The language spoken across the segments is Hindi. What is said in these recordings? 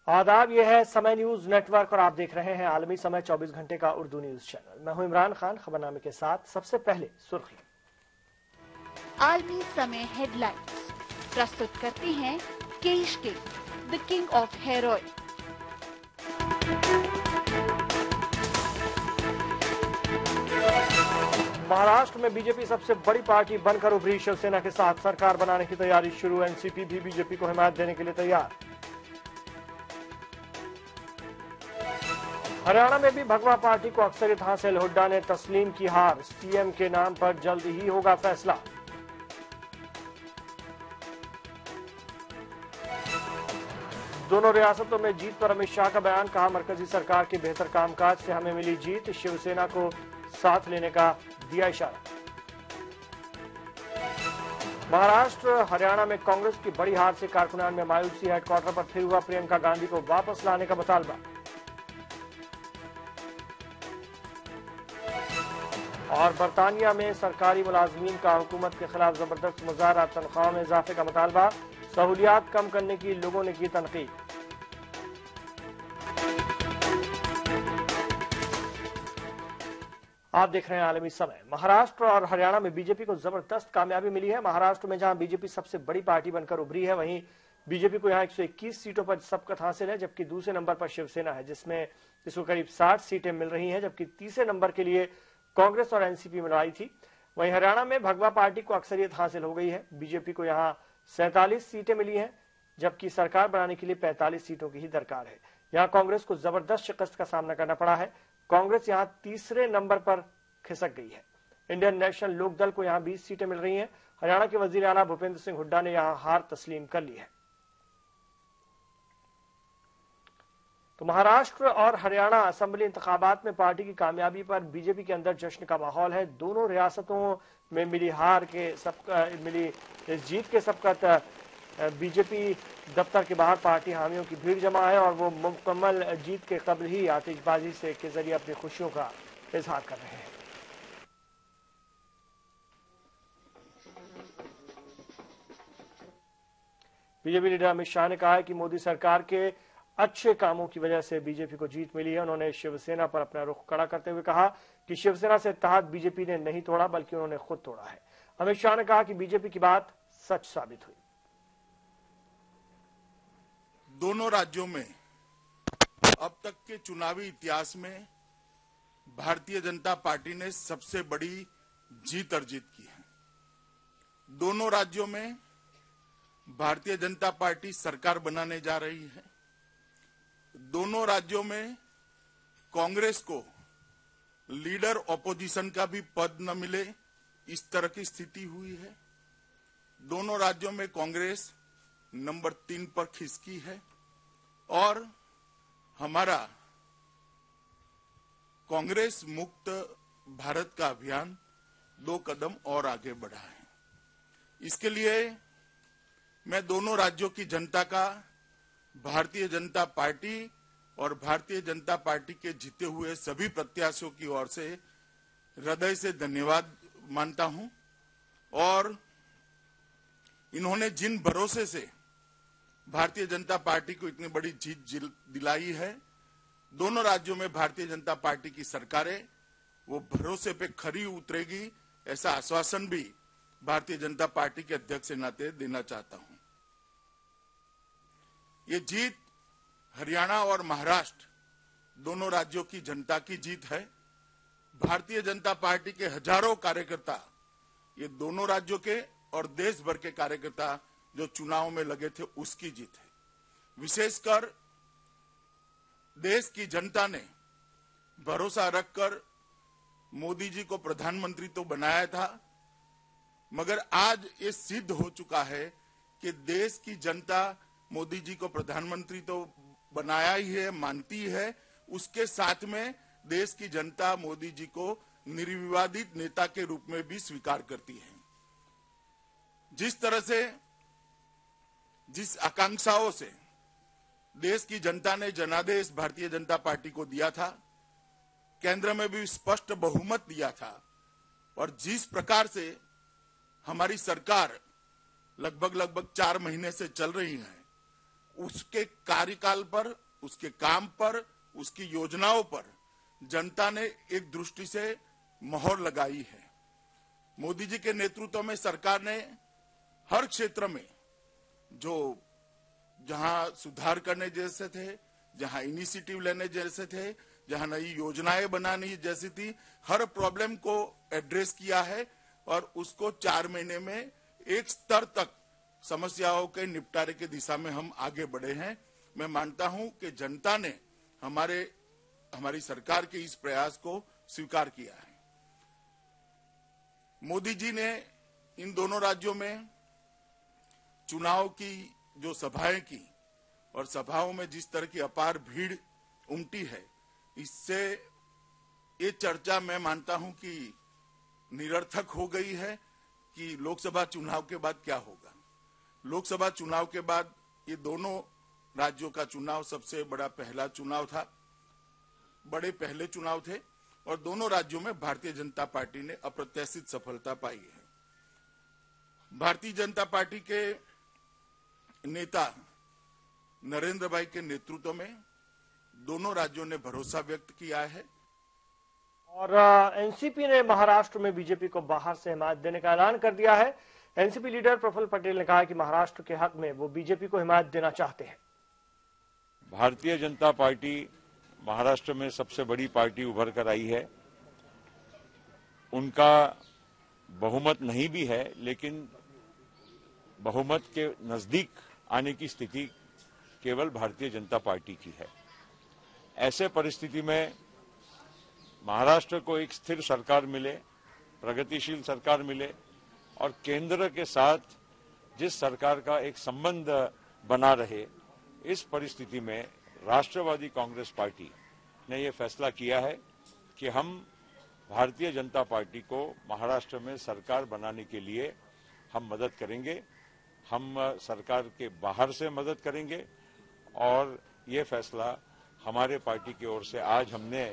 आदाब, यह है समय न्यूज नेटवर्क और आप देख रहे हैं आलमी समय 24 घंटे का उर्दू न्यूज चैनल। मैं हूं इमरान खान। खबरनामे के साथ सबसे पहले सुर्खियां। आलमी समय हेडलाइंस प्रस्तुत करते हैं Kesh king, the king of hair oil. Maharashtra में बीजेपी सबसे बड़ी पार्टी बनकर उभरी। शिवसेना के साथ सरकार बनाने की तैयारी शुरू। एनसीपी भी बीजेपी को हिमायत देने के लिए तैयार। हरियाणा में भी भगवा पार्टी को अक्सरियत हासिल। हुड्डा ने तस्लीम की हार। सीएम के नाम पर जल्द ही होगा फैसला। दोनों रियासतों में जीत पर अमित शाह का बयान। कहा, मरकजी सरकार के बेहतर कामकाज से हमें मिली जीत। शिवसेना को साथ लेने का दिया इशारा। महाराष्ट्र हरियाणा में कांग्रेस की बड़ी हार से कारकुनान में मायूसी। हेडक्वार्टर पर फिर हुआ प्रियंका गांधी को वापस लाने का मुतालबा। और बर्तानिया में सरकारी मुलाजमीन का हुकूमत के खिलाफ जबरदस्त मुजाहरा। तनख्वाह में इजाफे का मुतालबा। सहूलियात कम करने की लोगों ने की तनकीद। आप देख रहे हैं आलमी समय। महाराष्ट्र और हरियाणा में बीजेपी को जबरदस्त कामयाबी मिली है। महाराष्ट्र में जहां बीजेपी सबसे बड़ी पार्टी बनकर उभरी है, वहीं बीजेपी को यहां 121 सीटों पर सबकत हासिल है, जबकि दूसरे नंबर पर शिवसेना है, जिसमें इसको करीब 60 सीटें मिल रही हैं, जबकि तीसरे नंबर के लिए कांग्रेस और एनसीपी में लड़ाई थी। वहीं हरियाणा में भगवा पार्टी को अक्सरियत हासिल हो गई है। बीजेपी को यहां 47 सीटें मिली हैं, जबकि सरकार बनाने के लिए 45 सीटों की ही दरकार है। यहां कांग्रेस को जबरदस्त शिकस्त का सामना करना पड़ा है। कांग्रेस यहां तीसरे नंबर पर खिसक गई है। इंडियन नेशनल लोक दल को यहां 20 सीटें मिल रही हैं। हरियाणा के वजीर आला भूपेंद्र सिंह हुड्डा ने यहां हार तस्लीम कर ली है। तो महाराष्ट्र और हरियाणा असेंबली इंतखाबात में पार्टी की कामयाबी पर बीजेपी के अंदर जश्न का माहौल है। दोनों रियासतों में मिली इस जीत के सबकत बीजेपी दफ्तर के बाहर पार्टी हामियों की भीड़ जमा है और वो मुकम्मल जीत के कबल ही आतिशबाजी के जरिए अपनी खुशियों का इजहार कर रहे हैं। बीजेपी लीडर अमित शाह ने कहा है कि मोदी सरकार के अच्छे कामों की वजह से बीजेपी को जीत मिली है। उन्होंने शिवसेना पर अपना रुख कड़ा करते हुए कहा कि शिवसेना से इत्तेहाद बीजेपी ने नहीं तोड़ा, बल्कि उन्होंने खुद तोड़ा है। अमित शाह ने कहा कि बीजेपी की बात सच साबित हुई। दोनों राज्यों में अब तक के चुनावी इतिहास में भारतीय जनता पार्टी ने सबसे बड़ी जीत अर्जित की है। दोनों राज्यों में भारतीय जनता पार्टी सरकार बनाने जा रही है। दोनों राज्यों में कांग्रेस को लीडर ऑपोजिशन का भी पद न मिले, इस तरह की स्थिति हुई है। दोनों राज्यों में कांग्रेस नंबर 3 पर खिसकी है और हमारा कांग्रेस मुक्त भारत का अभियान 2 कदम और आगे बढ़ा है। इसके लिए मैं दोनों राज्यों की जनता का भारतीय जनता पार्टी और भारतीय जनता पार्टी के जीते हुए सभी प्रत्याशियों की ओर से हृदय से धन्यवाद मानता हूं। और इन्होंने जिन भरोसे से भारतीय जनता पार्टी को इतनी बड़ी जीत दिलाई है, दोनों राज्यों में भारतीय जनता पार्टी की सरकारें वो भरोसे पे खरी उतरेगी, ऐसा आश्वासन भी भारतीय जनता पार्टी के अध्यक्ष के नाते देना चाहता हूं। ये जीत हरियाणा और महाराष्ट्र दोनों राज्यों की जनता की जीत है। भारतीय जनता पार्टी के हजारों कार्यकर्ता, ये दोनों राज्यों के और देश भर के कार्यकर्ता जो चुनाव में लगे थे, उसकी जीत है। विशेषकर देश की जनता ने भरोसा रखकर मोदी जी को प्रधानमंत्री तो बनाया था, मगर आज ये सिद्ध हो चुका है कि देश की जनता मोदी जी को प्रधानमंत्री तो बनाया ही है, मानती है, उसके साथ में देश की जनता मोदी जी को निर्विवादित नेता के रूप में भी स्वीकार करती है। जिस तरह से, जिस आकांक्षाओं से देश की जनता ने जनादेश भारतीय जनता पार्टी को दिया था, केंद्र में भी स्पष्ट बहुमत दिया था, और जिस प्रकार से हमारी सरकार लगभग 4 महीने से चल रही है, उसके कार्यकाल पर, उसके काम पर, उसकी योजनाओं पर जनता ने एक दृष्टि से मोहर लगाई है। मोदी जी के नेतृत्व में सरकार ने हर क्षेत्र में जो जहां सुधार करने जैसे थे, जहां इनिशिएटिव लेने जैसे थे, जहां नई योजनाएं बनानी जैसी थी, हर प्रॉब्लम को एड्रेस किया है और उसको 4 महीने में एक स्तर तक समस्याओं के निपटारे की दिशा में हम आगे बढ़े हैं। मैं मानता हूं कि जनता ने हमारी सरकार के इस प्रयास को स्वीकार किया है। मोदी जी ने इन दोनों राज्यों में चुनाव की जो सभाएं की और सभाओं में जिस तरह की अपार भीड़ उमटी है, इससे ये चर्चा मैं मानता हूं कि निरर्थक हो गई है कि लोकसभा चुनाव के बाद क्या होगा। लोकसभा चुनाव के बाद ये दोनों राज्यों का चुनाव सबसे बड़ा पहला चुनाव था, बड़े पहले चुनाव थे और दोनों राज्यों में भारतीय जनता पार्टी ने अप्रत्याशित सफलता पाई है। भारतीय जनता पार्टी के नेता नरेंद्र भाई के नेतृत्व में दोनों राज्यों ने भरोसा व्यक्त किया है और एनसीपी ने महाराष्ट्र में बीजेपी को बाहर से हिमायत देने का ऐलान कर दिया है। एनसीपी लीडर प्रफुल्ल पटेल ने कहा कि महाराष्ट्र के हक में वो बीजेपी को हिमायत देना चाहते हैं। भारतीय जनता पार्टी महाराष्ट्र में सबसे बड़ी पार्टी उभर कर आई है। उनका बहुमत नहीं भी है, लेकिन बहुमत के नजदीक आने की स्थिति केवल भारतीय जनता पार्टी की है। ऐसे परिस्थिति में महाराष्ट्र को एक स्थिर सरकार मिले, प्रगतिशील सरकार मिले और केंद्र के साथ जिस सरकार का एक संबंध बना रहे, इस परिस्थिति में राष्ट्रवादी कांग्रेस पार्टी ने यह फैसला किया है कि हम भारतीय जनता पार्टी को महाराष्ट्र में सरकार बनाने के लिए हम मदद करेंगे। हम सरकार के बाहर से मदद करेंगे और ये फैसला हमारे पार्टी की ओर से आज हमने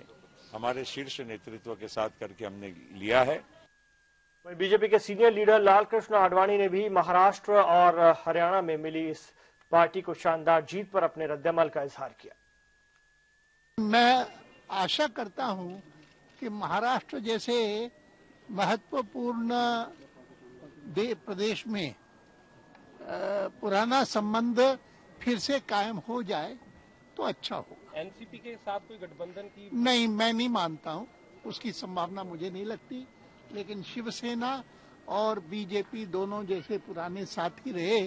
हमारे शीर्ष नेतृत्व के साथ करके हमने लिया है। बीजेपी के सीनियर लीडर लाल कृष्ण आडवाणी ने भी महाराष्ट्र और हरियाणा में मिली इस पार्टी को शानदार जीत पर अपने रद्देअमल का इजहार किया। मैं आशा करता हूं कि महाराष्ट्र जैसे महत्वपूर्ण प्रदेश में पुराना संबंध फिर से कायम हो जाए तो अच्छा होगा। एनसीपी के साथ कोई गठबंधन की नहीं, मैं नहीं मानता हूं, उसकी संभावना मुझे नहीं लगती। लेकिन शिवसेना और बीजेपी दोनों जैसे पुराने साथी रहे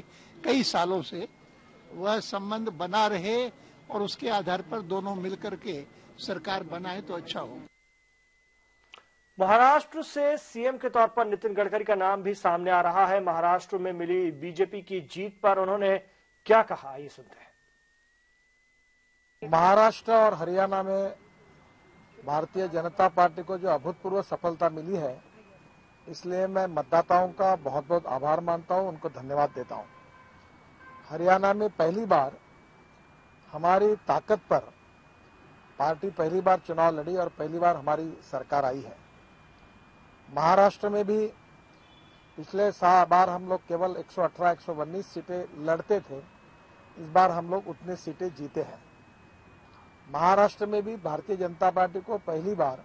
कई सालों से, वह संबंध बना रहे और उसके आधार पर दोनों मिलकर के सरकार बनाए तो अच्छा हो। महाराष्ट्र से सीएम के तौर पर नितिन गडकरी का नाम भी सामने आ रहा है। महाराष्ट्र में मिली बीजेपी की जीत पर उन्होंने क्या कहा, ये सुनते हैं। महाराष्ट्र और हरियाणा में भारतीय जनता पार्टी को जो अभूतपूर्व सफलता मिली है, इसलिए मैं मतदाताओं का बहुत बहुत आभार मानता हूं, उनको धन्यवाद देता हूं। हरियाणा में पहली बार हमारी ताकत पर पार्टी पहली बार चुनाव लड़ी और पहली बार हमारी सरकार आई है। महाराष्ट्र में भी पिछले बार हम लोग केवल 118-119 सीटें लड़ते थे, इस बार हम लोग उतनी सीटें जीते हैं। महाराष्ट्र में भी भारतीय जनता पार्टी को पहली बार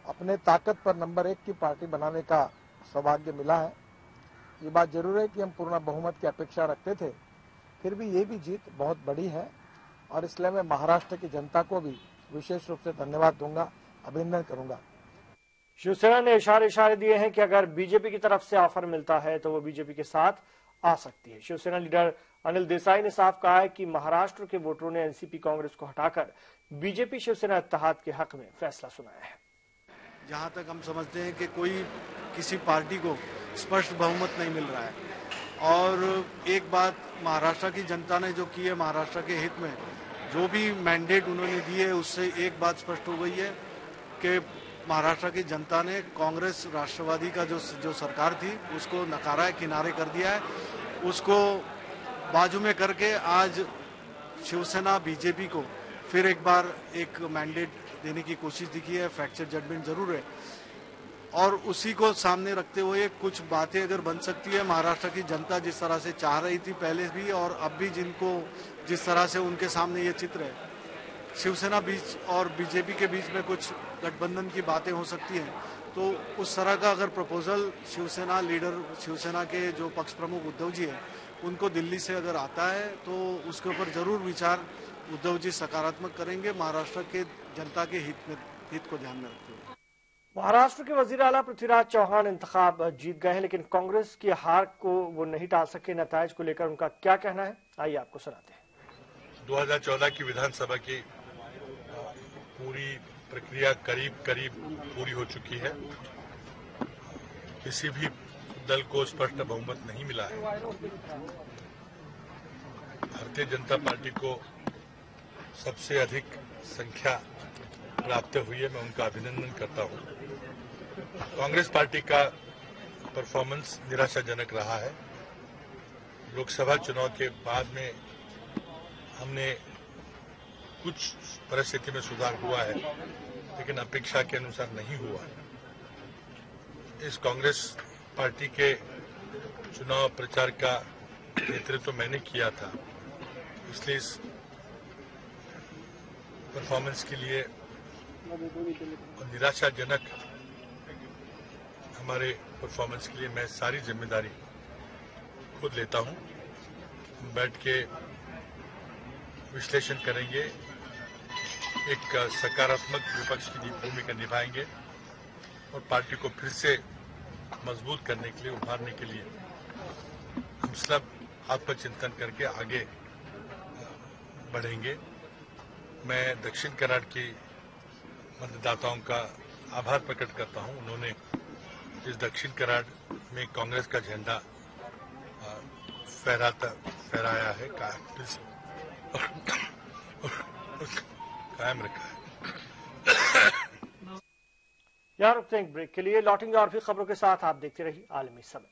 अपने ताकत पर नंबर 1 की पार्टी बनाने का सौभाग्य मिला है। ये बात जरूर है कि हम पूर्ण बहुमत की अपेक्षा रखते थे, फिर भी ये भी जीत बहुत बड़ी है और इसलिए मैं महाराष्ट्र की जनता को भी विशेष रूप से धन्यवाद दूंगा, अभिनंदन करूंगा। शिवसेना ने इशारे दिए हैं कि अगर बीजेपी की तरफ से ऑफर मिलता है तो वो बीजेपी के साथ आ सकती है। शिवसेना लीडर अनिल देसाई ने साफ कहा है कि महाराष्ट्र के वोटरों ने एनसीपी कांग्रेस को हटाकर बीजेपी शिवसेना इत्तेहाद के हक में फैसला सुनाया है। जहां तक हम समझते हैं कि कोई किसी पार्टी को स्पष्ट बहुमत नहीं मिल रहा है और एक बात महाराष्ट्र की जनता ने जो की है, महाराष्ट्र के हित में जो भी मैंडेट उन्होंने दिए है, उससे एक बात स्पष्ट हो गई है कि महाराष्ट्र की जनता ने कांग्रेस राष्ट्रवादी का जो सरकार थी उसको नकारा है, किनारे कर दिया है। उसको बाजू में करके आज शिवसेना बीजेपी को फिर एक बार एक मैंडेट देने की कोशिश दिखी है। फ्रैक्चर जजमेंट जरूर है, और उसी को सामने रखते हुए कुछ बातें अगर बन सकती है, महाराष्ट्र की जनता जिस तरह से चाह रही थी पहले भी और अब भी जिनको जिस तरह से उनके सामने ये चित्र है, शिवसेना बीच और बीजेपी के बीच में कुछ गठबंधन की बातें हो सकती हैं, तो उस तरह का अगर प्रपोजल शिवसेना लीडर, शिवसेना के जो पक्ष प्रमुख उद्धव जी हैं, उनको दिल्ली से अगर आता है तो उसके ऊपर जरूर विचार उद्धव जी सकारात्मक करेंगे, महाराष्ट्र के जनता के हित को ध्यान में रखते हुए। महाराष्ट्र के वजीर आला पृथ्वीराज चौहान इंतखाब जीत गए हैं, लेकिन कांग्रेस की हार को वो नहीं टाल सके। नताइज को लेकर उनका क्या कहना है, आइए आपको सुनाते हैं। 2014 की विधानसभा की पूरी प्रक्रिया करीब पूरी हो चुकी है। किसी भी दल को स्पष्ट बहुमत नहीं मिला है। भारतीय जनता पार्टी को सबसे अधिक संख्या प्राप्त हुई है, मैं उनका अभिनंदन करता हूं। कांग्रेस पार्टी का परफॉर्मेंस निराशाजनक रहा है। लोकसभा चुनाव के बाद में हमने कुछ परिस्थिति में सुधार हुआ है, लेकिन अपेक्षा के अनुसार नहीं हुआ। इस कांग्रेस पार्टी के चुनाव प्रचार का नेतृत्व मैंने किया था, इसलिए इस परफॉर्मेंस के लिए निराशाजनक हमारे परफॉर्मेंस के लिए मैं सारी जिम्मेदारी खुद लेता हूं। बैठ के विश्लेषण करेंगे, एक सकारात्मक विपक्ष की भूमिका निभाएंगे और पार्टी को फिर से मजबूत करने के लिए, उभारने के लिए हम सब आत्मचिंतन करके आगे बढ़ेंगे। मैं दक्षिण कन्नड़ की मतदाताओं का आभार प्रकट करता हूं। उन्होंने इस दक्षिण कन्नड़ में कांग्रेस का झंडा फहराया है, कायम रखा है। यहाँ रुकते हैं ब्रेक के लिए, लौटेंगे और भी खबरों के साथ। आप देखते रहिए आलमी समय।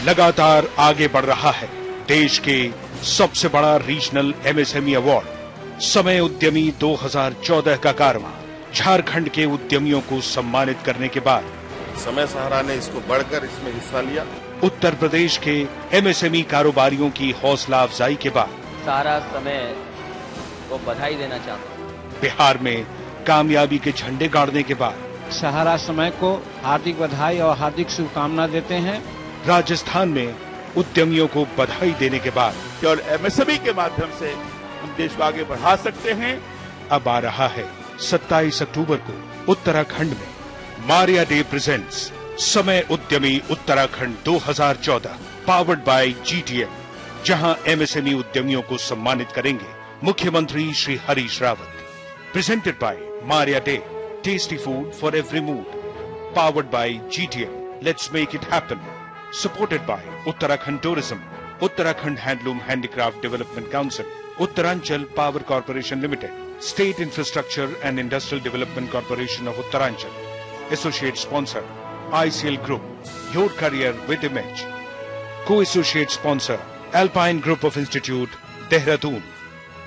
लगातार आगे बढ़ रहा है देश के सबसे बड़ा रीजनल एमएसएमई अवार्ड समय उद्यमी 2014 का कारवां। झारखंड के उद्यमियों को सम्मानित करने के बाद समय सहारा ने इसको बढ़कर इसमें हिस्सा लिया। उत्तर प्रदेश के एमएसएमई कारोबारियों की हौसला अफजाई के बाद सारा समय को बधाई देना चाहता हूँ। बिहार में कामयाबी के झंडे गाड़ने के बाद सहारा समय को हार्दिक बधाई और हार्दिक शुभकामना देते हैं। राजस्थान में उद्यमियों को बधाई देने के बाद और एमएसएमई के माध्यम से हम देश को आगे बढ़ा सकते हैं। अब आ रहा है 27 अक्टूबर को उत्तराखंड में मारिया डे प्रेजेंट्स समय उद्यमी उत्तराखंड 2014 पावर्ड बाय जीटीएम, जहां एमएसएमई उद्यमियों को सम्मानित करेंगे मुख्यमंत्री Shri Harish Rawat. Presented by Maria de, tasty food for every mood, powered by GTM, let's make it happen. Supported by Uttarakhand Tourism, Uttarakhand Handloom Handicraft Development Council, Uttaranchal Power Corporation Limited, State Infrastructure and Industrial Development Corporation of Uttaranchal. Associate sponsor, ICL Group, your career with image. Co-associate sponsor, Alpine Group of Institute, Dehradun.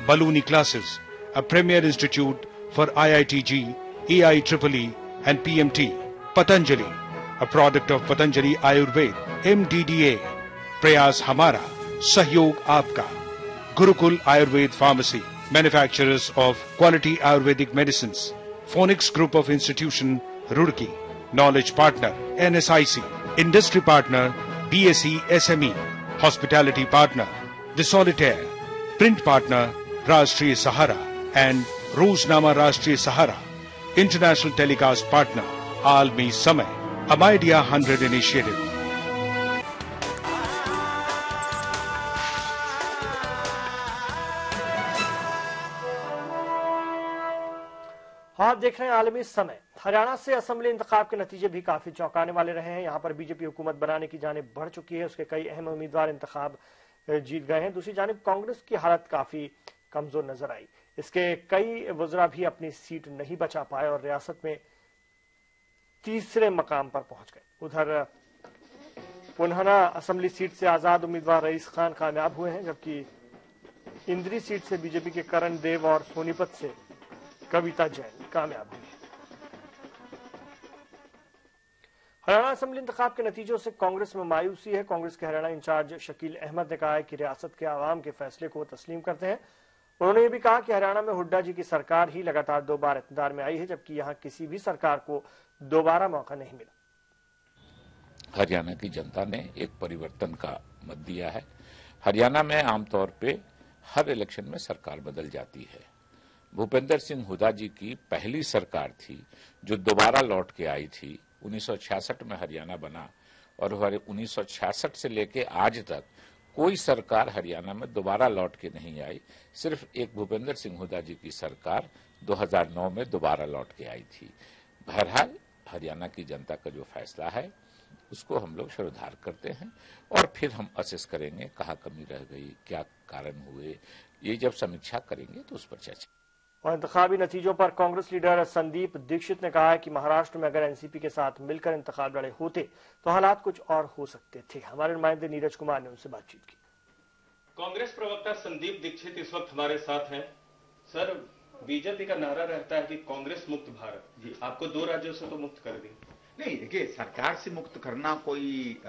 Ballooni Classes, a premier institute for IITG, AIEEE and PMT. Patanjali, a product of Patanjali Ayurved, MDDA, प्रयास हमारा, सहयोग आपका। Gurukul Ayurveda pharmacy, manufacturers of quality Ayurvedic medicines. Phonics Group of Institution, Roorkee. Knowledge partner, NSIC. Industry partner, BSE SME. Hospitality partner, The Solitaire. Print partner, Rashtriya Sahara and Roznama Rashtriya Sahara. International telecast partner, Almi Samay. A Idea 100 initiative. आप देख रहे हैं आलमी समय। हरियाणा से असेंबली इंतखाब के नतीजे भी काफी चौंकाने वाले रहे हैं। यहाँ पर बीजेपी हुकूमत बनाने की जानिब बढ़ चुकी है, उसके कई अहम उम्मीदवार इंतखाब जीत गए हैं। दूसरी जानिब कांग्रेस की हालत काफी कमजोर नजर आई। इसके कई वज़रा भी अपनी सीट नहीं बचा पाए और रियासत में तीसरे मकाम पर पहुंच गए। उधर पुनहना असेंबली सीट से आजाद उम्मीदवार रईस खान कामयाब हुए हैं, जबकि इंद्री सीट से बीजेपी के करण देव और सोनीपत से कविता जैन कामयाब हुई। हरियाणा असेंबली इंतखाब के नतीजों से कांग्रेस में मायूसी है। कांग्रेस के हरियाणा इंचार्ज शकील अहमद ने कहा है कि रियासत के आवाम के फैसले को तस्लीम करते हैं। उन्होंने ये भी कहा कि हरियाणा में हुड्डा जी की सरकार ही लगातार 2 बार इक़्तिदार में आई है, जबकि यहां किसी भी सरकार को दोबारा मौका नहीं मिला। हरियाणा की जनता ने एक परिवर्तन का मत दिया है। हरियाणा में आमतौर पे हर इलेक्शन में सरकार बदल जाती है। भूपेंद्र सिंह हुड्डा जी की पहली सरकार थी जो दोबारा लौट के आई थी। 1966 में हरियाणा बना और 1966 से लेके आज तक कोई सरकार हरियाणा में दोबारा लौट के नहीं आई। सिर्फ एक भूपेंद्र सिंह हुड्डा जी की सरकार 2009 में दोबारा लौट के आई थी। बहरहाल हरियाणा की जनता का जो फैसला है उसको हम लोग श्रद्धार करते हैं और फिर हम असेस करेंगे कहाँ कमी रह गई, क्या कारण हुए, ये जब समीक्षा करेंगे तो उस पर चर्चा। और इंतखाबी नतीजों पर कांग्रेस लीडर संदीप दीक्षित ने कहा है कि महाराष्ट्र में अगर एनसीपी के साथ मिलकर इंतखाब लड़े होते तो हालात कुछ और हो सकते थे। हमारे नुमाइंदे नीरज कुमार ने उनसे बातचीत की। कांग्रेस प्रवक्ता संदीप दीक्षित इस वक्त हमारे साथ हैं। सर, बीजेपी का नारा रहता है कि कांग्रेस मुक्त भारत, आपको 2 राज्यों से तो मुक्त कर दी। नहीं, देखिए, सरकार से मुक्त करना कोई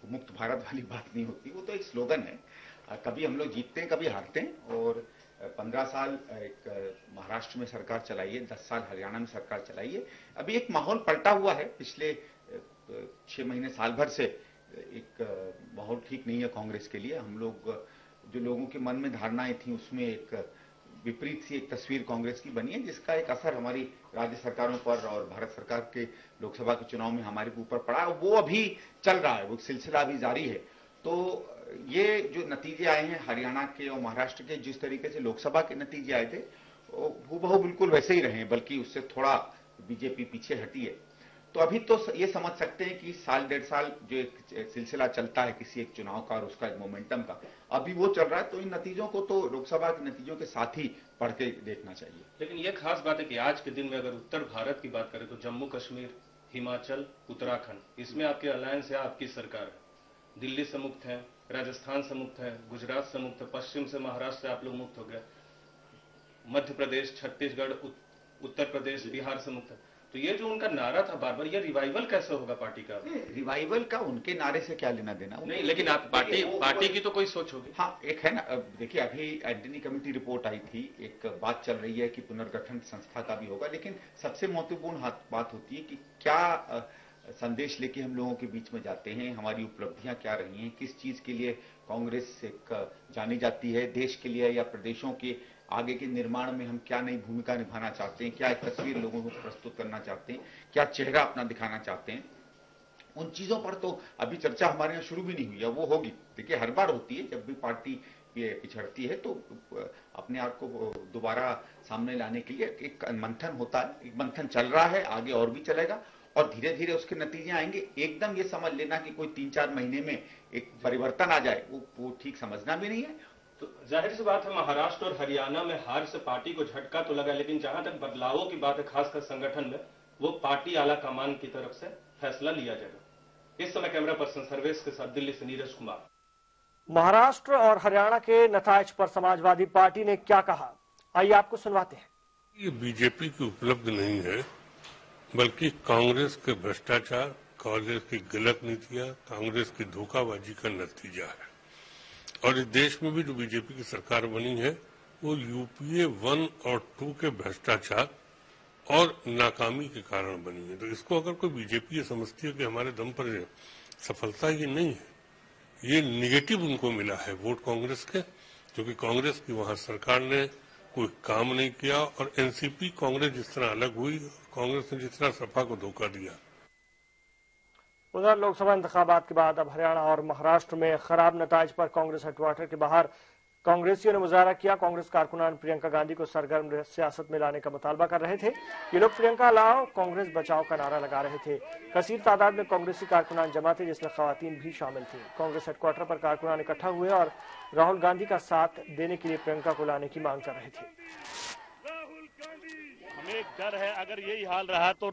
मुक्त भारत वाली बात नहीं होती, वो तो एक स्लोगन है। कभी हम लोग जीतते हैं, कभी हारते हैं। और 15 साल एक महाराष्ट्र में सरकार चलाई है, 10 साल हरियाणा में सरकार चलाई है। अभी एक माहौल पलटा हुआ है। पिछले 6 महीने, साल भर से एक माहौल ठीक नहीं है कांग्रेस के लिए। हम लोग जो लोगों के मन में धारणाएं थी उसमें एक विपरीत सी एक तस्वीर कांग्रेस की बनी है, जिसका एक असर हमारी राज्य सरकारों पर और भारत सरकार के लोकसभा के चुनाव में हमारे ऊपर पड़ा है। वो अभी चल रहा है, वो सिलसिला अभी जारी है। तो ये जो नतीजे आए हैं हरियाणा के और महाराष्ट्र के, जिस तरीके से लोकसभा के नतीजे आए थे हूबहू बिल्कुल वैसे ही रहे, बल्कि उससे थोड़ा बीजेपी पीछे हटी है। तो अभी तो ये समझ सकते हैं कि साल 1.5 साल जो एक सिलसिला चलता है किसी एक चुनाव का और उसका एक मोमेंटम का, अभी वो चल रहा है। तो इन नतीजों को तो लोकसभा के नतीजों के साथ ही पढ़ के देखना चाहिए। लेकिन ये खास बात है कि आज के दिन में अगर उत्तर भारत की बात करें तो जम्मू कश्मीर, हिमाचल, उत्तराखंड, इसमें आपके अलायंस है, आपकी सरकार है। दिल्ली से मुक्त है, राजस्थान से मुक्त है, गुजरात से मुक्त है, पश्चिम से महाराष्ट्र से आप लोग मुक्त हो गए, मध्य प्रदेश, छत्तीसगढ़, उत्तर प्रदेश, बिहार से मुक्त है। तो ये जो उनका नारा था बार बार, ये रिवाइवल कैसे होगा पार्टी का? रिवाइवल का उनके नारे से क्या लेना देना? नहीं, लेकिन आप पार्टी की तो कोई सोच होगी। हाँ, एक है ना। देखिए, अभी एंटनी कमेटी रिपोर्ट आई थी, एक बात चल रही है कि पुनर्गठन संस्था का भी होगा, लेकिन सबसे महत्वपूर्ण बात होती है कि क्या संदेश लेके हम लोगों के बीच में जाते हैं, हमारी उपलब्धियां क्या रही हैं, किस चीज के लिए कांग्रेस एक जानी जाती है, देश के लिए या प्रदेशों के आगे के निर्माण में हम क्या नई भूमिका निभाना चाहते हैं, क्या एक तस्वीर लोगों को प्रस्तुत करना चाहते हैं, क्या चेहरा अपना दिखाना चाहते हैं। उन चीजों पर तो अभी चर्चा हमारे यहाँ शुरू भी नहीं हुई है, वो होगी। देखिए, हर बार होती है जब भी पार्टी पिछड़ती है तो अपने आप को दोबारा सामने लाने के लिए एक मंथन होता है। एक मंथन चल रहा है, आगे और भी चलेगा और धीरे धीरे उसके नतीजे आएंगे। एकदम ये समझ लेना कि कोई 3-4 महीने में एक परिवर्तन आ जाए, वो ठीक समझना भी नहीं है। तो जाहिर सी बात है, महाराष्ट्र और हरियाणा में हार से पार्टी को झटका तो लगा, लेकिन जहां तक बदलावों की बात है, खासकर संगठन में, वो पार्टी आला कमान की तरफ से फैसला लिया जाएगा। इस समय कैमरा पर्सन सर्वेश के साथ दिल्ली से नीरज कुमार। महाराष्ट्र और हरियाणा के नतायज पर समाजवादी पार्टी ने क्या कहा, आइए आपको सुनवाते हैं। ये बीजेपी की उपलब्धि नहीं है, बल्कि कांग्रेस के भ्रष्टाचार, कांग्रेस की गलत नीतियां, कांग्रेस की धोखाबाजी का नतीजा है। और इस देश में भी जो बीजेपी की सरकार बनी है वो यूपीए 1 और 2 के भ्रष्टाचार और नाकामी के कारण बनी है। तो इसको अगर कोई बीजेपी ये समझती है कि हमारे दम पर सफलता ये नहीं है, ये निगेटिव उनको मिला है वोट कांग्रेस के, क्योंकि कांग्रेस की वहां सरकार ने कोई काम नहीं किया और एनसीपी कांग्रेस जिस तरह अलग हुई, कांग्रेस ने जिस तरह सपा को धोखा दिया। उधर लोकसभा इंतखाबात के बाद अब हरियाणा और महाराष्ट्र में खराब नताइज पर कांग्रेस हेडक्वार्टर के बाहर कांग्रेसियों ने मुजाहरा किया। कांग्रेस कारकुनान प्रियंका गांधी को सरगर्म सियासत में लाने का मुतालबा कर रहे थे। ये लोग प्रियंका लाओ, कांग्रेस बचाओ का नारा लगा रहे थे। कसीर तादाद में कांग्रेसी कारकुनान जमा थे, जिसमें खवातीन भी शामिल थी। कांग्रेस हेडक्वार्टर पर कारकुनान इकट्ठा हुए और राहुल गांधी का साथ देने के लिए प्रियंका को लाने की मांग कर रहे थे। हमें एक डर है, अगर यही हाल रहा तो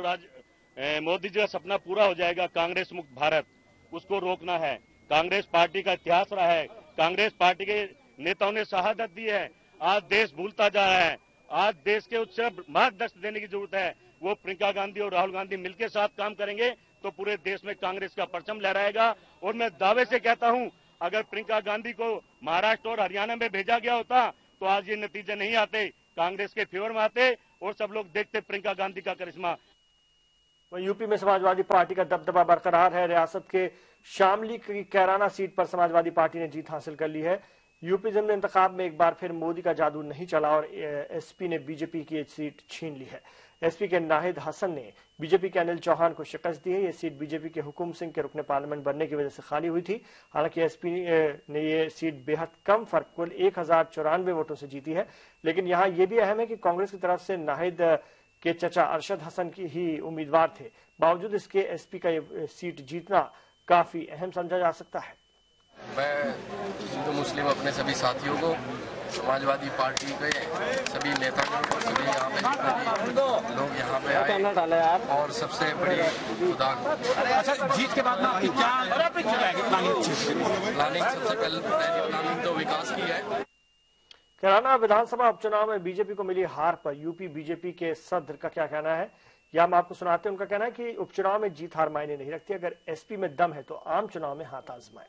मोदी जी का सपना पूरा हो जाएगा, कांग्रेस मुक्त भारत। उसको रोकना है। कांग्रेस पार्टी का इतिहास रहा है, कांग्रेस पार्टी के नेताओं ने शहादत दी है। आज देश भूलता जा रहा है, आज देश के उससे मार्गदर्शन देने की जरूरत है। वो प्रियंका गांधी और राहुल गांधी मिलकर साथ काम करेंगे तो पूरे देश में कांग्रेस का परचम लहराएगा। और मैं दावे से कहता हूं, अगर प्रियंका गांधी को महाराष्ट्र और हरियाणा में भेजा गया होता तो आज ये नतीजे नहीं आते, कांग्रेस के फेवर में आते और सब लोग देखते प्रियंका गांधी का करिश्मा। वहीं यूपी में समाजवादी पार्टी का दबदबा बरकरार है। रियासत के शामली की कैराना सीट पर समाजवादी पार्टी ने जीत हासिल कर ली है। यूपी ज़िमनी इंतखाब में एक बार फिर मोदी का जादू नहीं चला और एसपी ने बीजेपी की एक सीट छीन ली है। एसपी के नाहिद हसन ने बीजेपी के अनिल चौहान को शिकस्त दी है। ये सीट बीजेपी के हुकुम सिंह के रुकने पार्लियामेंट बनने की वजह से खाली हुई थी। हालांकि एसपी ने ये सीट बेहद कम फर्क कुल 1094 वोटों से जीती है। लेकिन यहाँ ये भी अहम है कि कांग्रेस की तरफ से नाहिद के चचा अरशद हसन की ही उम्मीदवार थे। बावजूद इसके एसपी का ये सीट जीतना काफी अहम समझा जा सकता है। मैं हिंदू मुस्लिम अपने सभी साथियों को, समाजवादी पार्टी के सभी नेताओं को, सभी यहाँ पे लोग यहाँ पे आए और सबसे बड़ी खुदा। अच्छा, जीत के बाद में आपकी क्या प्लानिंग? सबसे पहली प्लानिंग तो विकास की है। कैराना विधानसभा उपचुनाव में बीजेपी को मिली हार पर यूपी बीजेपी के सदर का क्या कहना है, या हम आपको सुनाते हैं। उनका कहना है कि उपचुनाव में जीत हार मायने नहीं रखती, अगर एसपी में दम है तो आम चुनाव में हाथ आजमाए।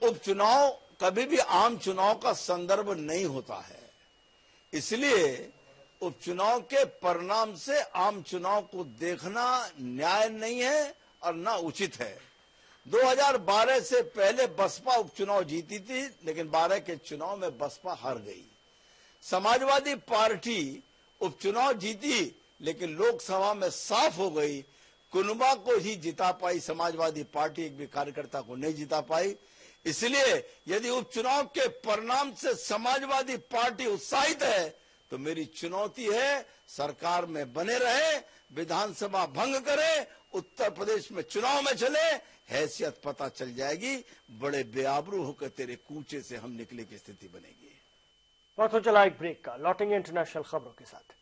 उपचुनाव कभी भी आम चुनाव का संदर्भ नहीं होता है, इसलिए उपचुनाव के परिणाम से आम चुनाव को देखना न्याय नहीं है और न उचित है। 2012 से पहले बसपा उपचुनाव जीती थी, लेकिन 12 के चुनाव में बसपा हार गई। समाजवादी पार्टी उपचुनाव जीती, लेकिन लोकसभा में साफ हो गई, कुनबा को ही जिता पाई, समाजवादी पार्टी एक भी कार्यकर्ता को नहीं जिता पाई। इसलिए यदि उपचुनाव के परिणाम से समाजवादी पार्टी उत्साहित है तो मेरी चुनौती है सरकार में बने रहे, विधानसभा भंग करे, उत्तर प्रदेश में चुनाव में चले, हैसियत पता चल जाएगी, बड़े बेआबरू होकर तेरे कूचे से हम निकले की स्थिति बनेगी। वक्त हो चला एक ब्रेक का, लौटेंगे इंटरनेशनल खबरों के साथ।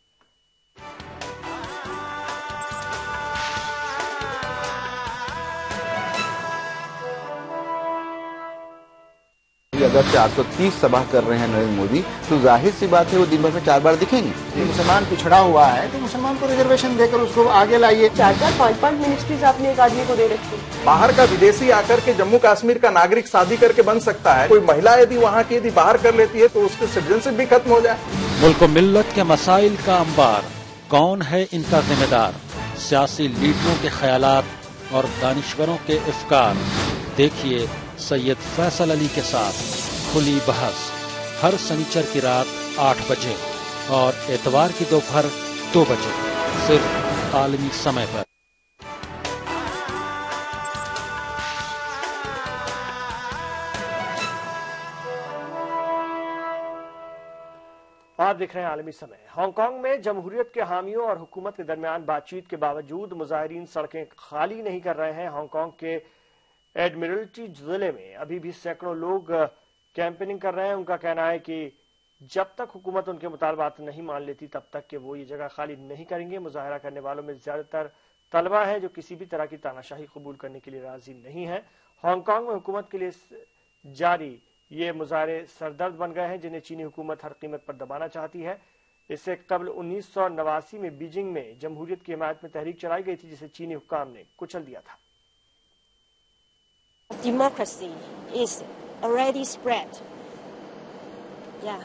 अगर 430 सभा कर रहे हैं नरेंद्र मोदी, तो जाहिर सी बात है वो दिन भर में 4 बार दिखेंगे। मुसलमान पिछड़ा हुआ है तो मुसलमान को रिजर्वेशन देकर उसको आगे लाइए। 4-4, 5-5 मिनिस्ट्रीज आपने एक आदमी को दे रखी। बाहर का विदेशी आकर के जम्मू कश्मीर का नागरिक शादी करके बन सकता है, कोई महिला यदि वहाँ की यदि बाहर कर लेती है तो उसकी सिटीजनशिप भी खत्म हो जाए। मुल्क मिल्लत के मसाइल का अंबार, कौन है इनका जिम्मेदार? सियासी लीडरों के ख्यालात और दानिश्वरों के अफकार। देखिए सैयद फैसल अली के साथ खुली बहस हर शनिचर की रात 8 बजे और एतवार की दोपहर 2 बजे सिर्फ आलमी समय पर। आप देख रहे हैं आलमी समय। हांगकांग में जमहूरियत के हामियों और हुकूमत के दरमियान बातचीत के बावजूद मुजाहिरीन सड़कें खाली नहीं कर रहे हैं। हांगकांग के एडमिरल्टी जिले में अभी भी सैकड़ों लोग कैंपेनिंग कर रहे हैं। उनका कहना है कि जब तक हुकूमत उनके मुतालबात नहीं मान लेती तब तक कि वो ये जगह खाली नहीं करेंगे। मुजाहरा करने वालों में ज्यादातर तलबा है जो किसी भी तरह की तानाशाही कबूल करने के लिए राजी नहीं है। हांगकांग में हुकूमत के लिए जारी ये मुजाहरे सरदर्द बन गए हैं, जिन्हें चीनी हुकूमत हर कीमत पर दबाना चाहती है। इससे कबल 1989 में बीजिंग में जमहूरियत की हिमायत में तहरीक चलाई गई थी, जिसे चीनी हुक्काम ने कुचल दिया था। Democracy is already spread. Yeah,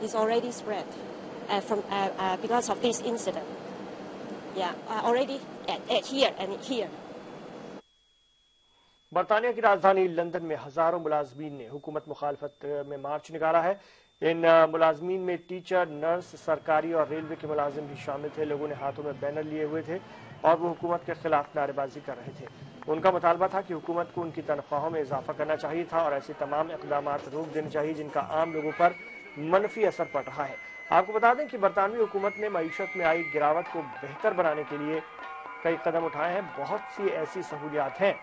it's already spread because of this incident. Yeah, already at here and here. बरतानिया की राजधानी लंदन में हजारों मुलाजमीन ने हुकूमत मुखालफत में मार्च निकाला है। इन मुलाजमीन में टीचर, नर्स, सरकारी और रेलवे के मुलाजिम भी शामिल थे। लोगों ने हाथों में बैनर लिए हुए थे और वो हुकूमत के खिलाफ नारेबाजी कर रहे थे। उनका मुतालबा था कि हुकूमत को उनकी तनख्वाहों में इजाफा करना चाहिए था और ऐसे तमाम इक़दाम रोक देने चाहिए जिनका आम लोगों पर मनफी असर पड़ रहा है। आपको बता दें कि बरतानवी हुकूमत ने मईशत में आई गिरावट को बेहतर बनाने के लिए कई कदम उठाए हैं। बहुत सी ऐसी सहूलियात हैं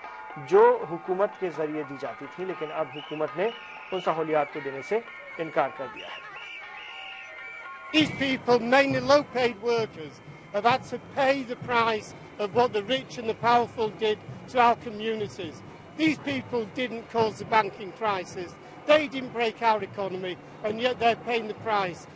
जो हुकूमत के जरिए दी जाती थी, लेकिन अब हुकूमत ने उन सहूलियात को देने से इनकार कर दिया है। These people, mainly low-paid workers, have had to pay the price of what the rich and the powerful did to our communities. These people didn't cause the banking crisis. They didn't break our economy, and yet they're paying the price.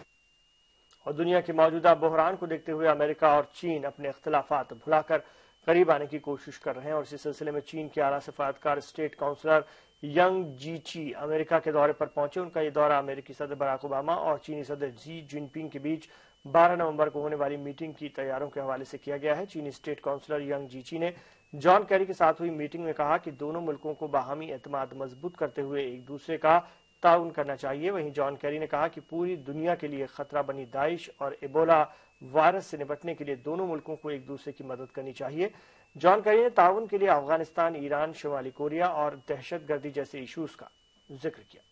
और दुनिया के मौजूदा बहरान को देखते हुए अमेरिका और चीन अपने इख्तिलाफात भुलाकर करीब आने की कोशिश कर रहे हैं और इसी सिलसिले में चीन के आला सफारतकार स्टेट काउंसलर यंग जीची अमेरिका के दौरे पर पहुंचे। उनका ये दौरा अमेरिकी सदर बराक ओबामा और चीनी सदर जी जिनपिंग के बीच 12 नवंबर को होने वाली मीटिंग की तैयारियों के हवाले से किया गया है। चीनी स्टेट काउंसलर यंग जीची ने जॉन कैरी के साथ हुई मीटिंग में कहा कि दोनों मुल्कों को बाहमी एतमाद मजबूत करते हुए एक दूसरे का ताउन करना चाहिए। वहीं जॉन कैरी ने कहा कि पूरी दुनिया के लिए खतरा बनी दाइश और एबोला वायरस से निपटने के लिए दोनों मुल्कों को एक दूसरे की मदद करनी चाहिए। जॉन कैरी ने ताउन के लिए अफगानिस्तान, ईरान, शुमाली कोरिया और दहशतगर्दी जैसे इश्यूज का जिक्र किया।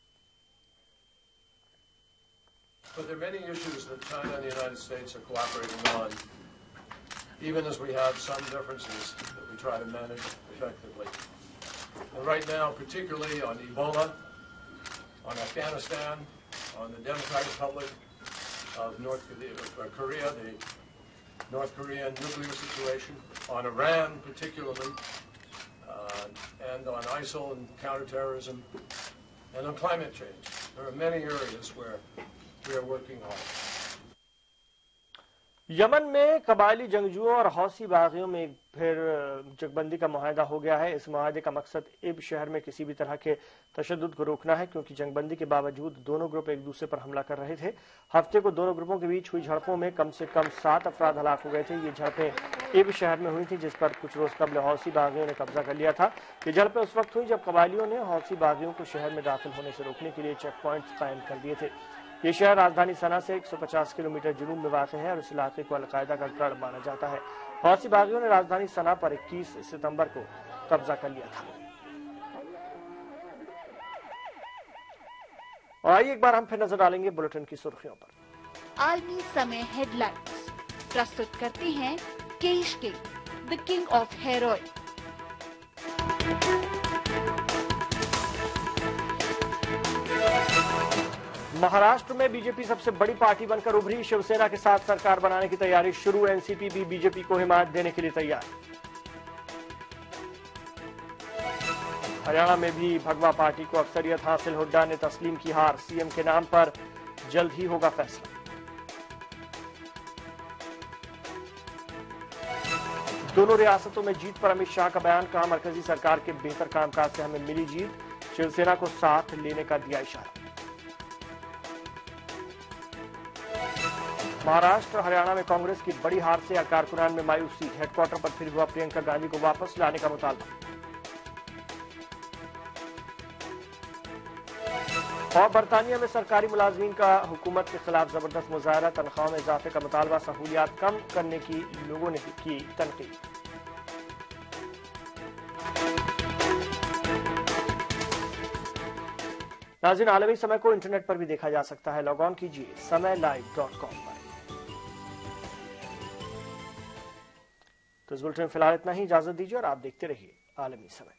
But there are many issues that China and the United States are cooperating on, even as we have some differences that we try to manage effectively. And right now, particularly on Ebola, on Afghanistan, on the Democratic Republic of Korea, the North Korean nuclear situation, on Iran particularly, and on ISIL and counterterrorism, and on climate change. There are many areas where we are working on. Yemen में कबायली जंगजुओं और हौसी बागियों में फिर जगबंदी का मुआहदा हो गया है। इस मुआहदे का मकसद इब शहर में किसी भी तरह के तशद्दुद को रोकना है, क्योंकि जंगबंदी के बावजूद दोनों ग्रुप एक दूसरे पर हमला कर रहे थे। हफ्ते को दोनों ग्रुपों के बीच हुई झड़पों में कम से कम 7 अफराद हलाक हो गए थे। ये झड़पें इब शहर में हुई थी, जिस पर कुछ रोज कबल हौसी बागियों ने कब्जा कर लिया था। ये झड़पें उस वक्त हुई जब कबायलियों ने हौसी बागियों को शहर में दाखिल होने से रोकने के लिए चेक पॉइंट्स कायम कर दिए थे। ये शहर राजधानी सना से 150 किलोमीटर जुनूब में वाक़ है और इस इलाके को अलकायदा का गढ़ माना जाता है। हौसी बागियों ने राजधानी सना पर 21 सितंबर को कब्जा कर लिया था। और आइए एक बार हम फिर नजर डालेंगे बुलेटिन की सुर्खियों पर। आलमी समय हेडलाइंस प्रस्तुत करते हैं केश के the king of hair oil. Maharashtra में बीजेपी सबसे बड़ी पार्टी बनकर उभरी। शिवसेना के साथ सरकार बनाने की तैयारी शुरू। एनसीपी भी बीजेपी को हिमायत देने के लिए तैयार। हरियाणा में भी भगवा पार्टी को अक्सरियत हासिल। हुड्डा ने तस्लीम की हार। सीएम के नाम पर जल्द ही होगा फैसला। दोनों रियासतों में जीत पर अमित शाह का बयान। कहा, मरकजी सरकार के बेहतर कामकाज से हमें मिली जीत। शिवसेना को साथ लेने का दिया इशारा। महाराष्ट्र हरियाणा में कांग्रेस की बड़ी हार से कारकुनान में मायूसी। हेडक्वार्टर पर फिर हुआ प्रियंका गांधी को वापस लाने का मुतालबा। और बरतानिया में सरकारी मुलाजमीन का हुकूमत के खिलाफ जबरदस्त मुजाहरा। तनख्वाह में इजाफे का मुतालबा। सहूलियात कम करने की लोगों ने की तनकीद। नाज़रीन, आलमी समय को इंटरनेट पर भी देखा जा सकता है। लॉग ऑन कीजिए समयलाइव.com पर। तो इस बुलेटिन में फिलहाल इतना ही। इजाजत दीजिए और आप देखते रहिए आलमी समय।